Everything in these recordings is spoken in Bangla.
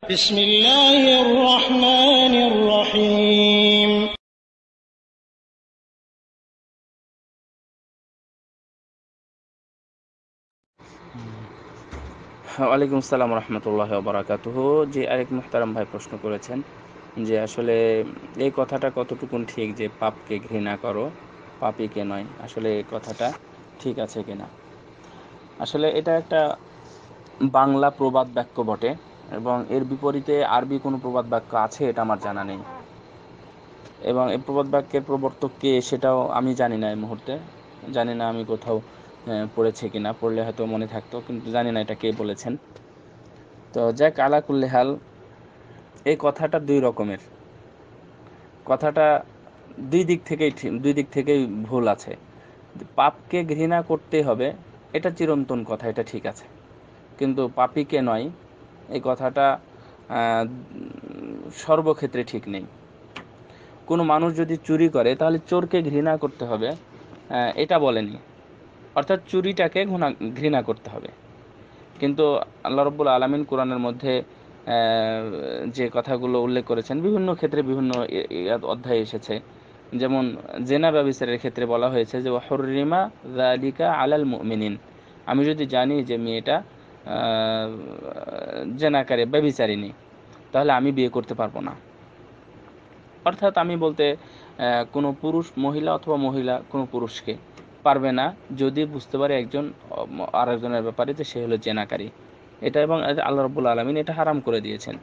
بسم الله الرحمن الرحيم ওয়ালাইকুম আসসালাম রহমতুল্লাহ বারাকাতুহু। যে আরেক মুহতারাম ভাই প্রশ্ন করেছেন যে আসলে এই কথাটা কতটুকুন ঠিক যে পাপকে ঘৃণা করো, পাপীকে নয়, আসলে এই কথাটা ঠিক আছে কিনা। আসলে এটা একটা বাংলা প্রবাদ বাক্য বটে, এবং এর বিপরীতে আরবি কোনো প্রবাদ বাক্য আছে এটা আমার জানা নেই, এবং এই প্রবাদ বাক্যের প্রবর্তক কে সেটাও আমি জানি না। এই মুহূর্তে জানি না আমি কোথাও পড়েছে কিনা, পড়লে হয়তো মনে থাকতো, কিন্তু জানি না এটা কে বলেছেন। তো যাক, আলা কুল্লি হাল, এই কথাটা দুই রকমের। কথাটা দুই দিক থেকেই ভুল আছে। পাপকে ঘৃণা করতে হবে, এটা চিরন্তন কথা, এটা ঠিক আছে। কিন্তু পাপীকে নয়, এই কথাটা আহ, সর্বক্ষেত্রে ঠিক নেই। কোনো মানুষ যদি চুরি করে তাহলে চোরকে ঘৃণা করতে হবে, এটা বলেনি। অর্থাৎ চুরিটাকে ঘৃণা করতে হবে। কিন্তু আল্লাহ রব্বুল আলামিন কোরআনের মধ্যে যে কথাগুলো উল্লেখ করেছেন বিভিন্ন ক্ষেত্রে বিভিন্ন অধ্যায়ে এসেছে। যেমন জেনা ব্যভিচারের ক্ষেত্রে বলা হয়েছে যে ওয়াহুররিমা যালিকা আলাল মুমিনিন, আমি যদি জানি যে মেয়েটা জেনাকারী ব্যভিচারিণী, তাহলে আমি বিয়ে করতে পারবো না। অর্থাৎ আমি বলতে কোনো পুরুষ মহিলা অথবা মহিলা কোনো পুরুষকে পারবে না যদি বুঝতে পারে একজন আরেকজনের ব্যাপারে যে সে হলো জেনাকারী। এটা এবং আল্লাহ রাব্বুল আলামিন এটা হারাম করে দিয়েছেন।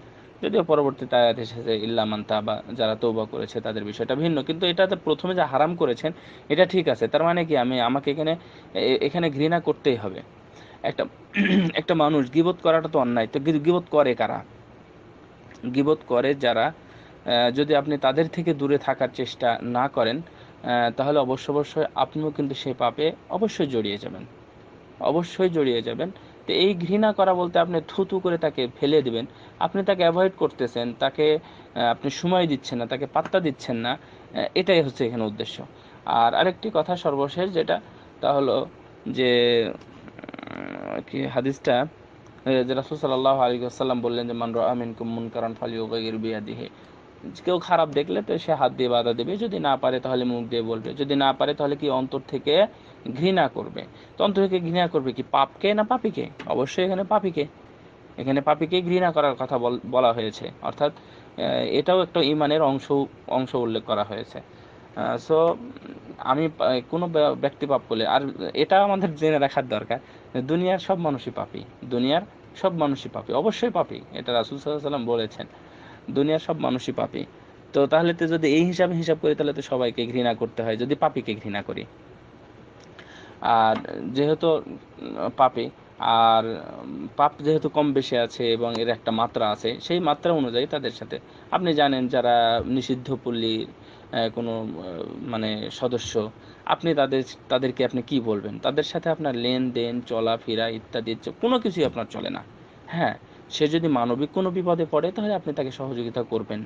যদিও পরবর্তীতে আয়াত এসেছে ইল্লা মান তাবা, যারা তওবা করেছে তাদের বিষয়টা ভিন্ন, কিন্তু এটাতে প্রথমে যে হারাম করেছেন এটা ঠিক আছে। তার মানে কি আমাকে এখানে এখানে ঘৃণা করতেই হবে। একটা একটা মানুষ গীবত করাটা তো অন্যায়, তো গীবত করে কারা? গীবত করে যারা, যদি আপনি তাদের থেকে দূরে থাকার চেষ্টা না করেন, তাহলে অবশ্যই আপনিও কিন্তু সেই পাপে অবশ্যই জড়িয়ে যাবেন, অবশ্যই জড়িয়ে যাবেন। তো এই ঘৃণা করা বলতে আপনি থুতু করে তাকে ফেলে দিবেন, আপনি তাকে অ্যাভয়েড করতেছেন, তাকে আপনি সময় দিচ্ছেন না, তাকে পাত্তা দিচ্ছেন না, এটাই হচ্ছে এখানে উদ্দেশ্য। আর আরেকটি কথা সর্বশেষ যেটা, তা হলো যে কি হাদিসটা, যে রাসূল সাল্লাল্লাহু আলাইহি ওয়াসাল্লাম বললেন যে মান রাআ মিনকুম মুনকারান ফালিয়ুগাইয়ির বিয়াদিহি, কেউ খারাপ দেখলে তো সে হাত দিয়ে বাধা দেবে, যদি না পারে তাহলে মুখ দিয়ে বলবে, যদি না পারে তাহলে কি অন্তর থেকে ঘৃণা করবে। তো অন্তর থেকে ঘৃণা করবে কি, পাপকে না পাপীকে? অবশ্যই এখানে পাপীকে, এখানে পাপীকে ঘৃণা করার কথা বলা হয়েছে। অর্থাৎ এটাও একটা ইমানের অংশ উল্লেখ করা হয়েছে। সো আমি কোনো ব্যক্তি পাপ করলে, আর এটা আমাদের জেনে রাখার দরকার, দুনিয়ার সব মানুষই পাপী, দুনিয়ার সব মানুষই পাপী, অবশ্যই পাপী, এটা রাসূল সাল্লাল্লাহু আলাইহি ওয়াসাল্লাম বলেছেন, দুনিয়ার সব মানুষই পাপী। তো তাহলে তো যদি এই হিসাব করি তাহলে তো সবাইকে ঘৃণা করতে হয় যদি পাপীকে ঘৃণা করি। আর যেহেতু পাপী, আর পাপ যেহেতু কম বেশি আছে এবং এর একটা মাত্রা আছে, সেই মাত্রা অনুযায়ী তাদের সাথে, আপনি জানেন যারা নিষিদ্ধ পল্লীর কোনো মানে সদস্য, আপনি তাদেরকে আপনি কি বলবেন? তাদের সাথে আপনার লেনদেন চলাফেরা ইত্যাদি কোনো কিছুই আপনার চলে না। হ্যাঁ, সে যদি মানবিক কোনো বিপদে পড়ে তাহলে আপনি তাকে সহযোগিতা করবেন।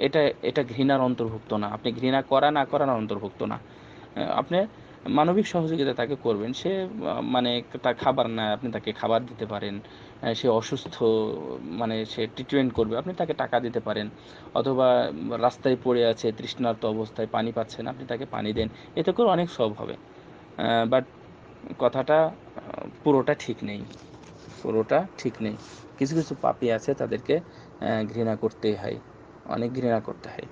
এটা এটা ঘৃণার অন্তর্ভুক্ত না, আপনি ঘৃণা করা না করার অন্তর্ভুক্ত না। আপনি মানবিক সহযোগিতা তাকে করবেন। সে মানে তার খাবার নেয়, আপনি তাকে খাবার দিতে পারেন। সে অসুস্থ, মানে সে ট্রিটমেন্ট করবে, আপনি তাকে টাকা দিতে পারেন। অথবা রাস্তায় পড়ে আছে তৃষ্ণার্ত অবস্থায়, পানি পাচ্ছে না, আপনি তাকে পানি দেন। এতে করে অনেক সব হবে। বাট কথাটা পুরোটা ঠিক নেই, পুরোটা ঠিক নেই। কিছু পাপী আছে তাদেরকে ঘৃণা করতেই হয়, অনেক ঘৃণা করতে হয়।